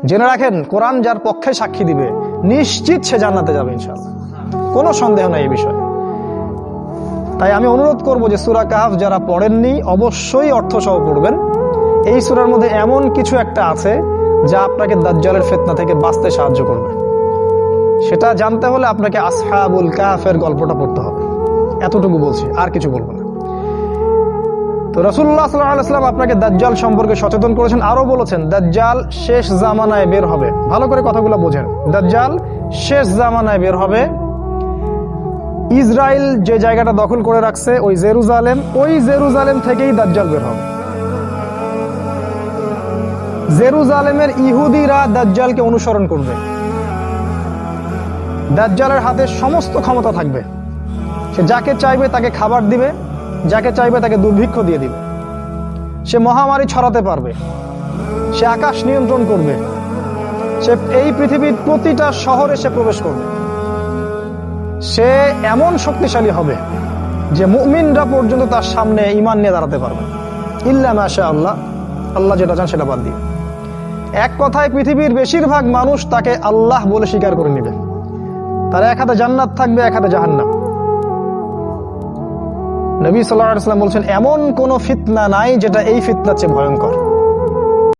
জেনে রাখেন, কোরআন যার পক্ষে সাক্ষী দিবে নিশ্চিত সে জান্নাতে যাবে ইনশাআল্লাহ, কোনো সন্দেহ নাই এই বিষয়ে। তাই আমি অনুরোধ করব যে সূরা কাহফ যারা পড়েননি অবশ্যই অর্থ সহ পড়বেন। এই সূরার মধ্যে এমন কিছু একটা আছে যা আপনাকে দাজ্জালের ফিতনা থেকে বাঁচতে সাহায্য করবে। সেটা জানতে হলে আপনাকে আসহাবুল কাহফের গল্পটা পড়তে হবে। এতটুকু বলছি, আর কিছু বলবো না। তো রাসূলুল্লাহ সাল্লাল্লাহু আলাইহি ওয়াসাল্লাম আপনাকে দাজ্জাল সম্পর্কে সচেতন করেছেন, আরো বলেছেন দাজ্জাল শেষ জামানায় বের হবে। ভালো করে কথাগুলো বোঝেন। দাজ্জাল শেষ জামানায় বের হবে। ইসরায়েল যে জায়গাটা দখল করে রাখছে ওই জেরুজালেম থেকেই দাজ্জাল বের হবে। জেরুজালেমের ইহুদিরা দাজ্জালকে অনুসরণ করবে। দাজ্জালের হাতে সমস্ত ক্ষমতা থাকবে। সে যাকে চাইবে তাকে খাবার দিবে, যাকে চাইবে তাকে দুর্ভিক্ষ দিয়ে দিবে। সে মহামারী ছড়াতে পারবে, সে আকাশ নিয়ন্ত্রণ করবে, সে এই পৃথিবীর প্রতিটা শহরে সে প্রবেশ করবে। সে এমন শক্তিশালী হবে যে মুমিনরা পর্যন্ত তার সামনে ঈমান নিয়ে দাঁড়াতে পারবে, ইল্লা মাশা আল্লাহ, আল্লাহ যেটা চান সেটা বাদ দিয়ে। এক কথায় পৃথিবীর বেশিরভাগ মানুষ তাকে আল্লাহ বলে স্বীকার করে নেবে। তার এক হাতে জান্নাত থাকবে, এক হাতে জাহান্নাম। নবী সাল্লাল্লাহু আলাইহি ওয়াসাল্লাম বলছেন এমন কোন ফিতনা নাই যেটা এই ফিতনার চেয়ে ভয়ঙ্কর।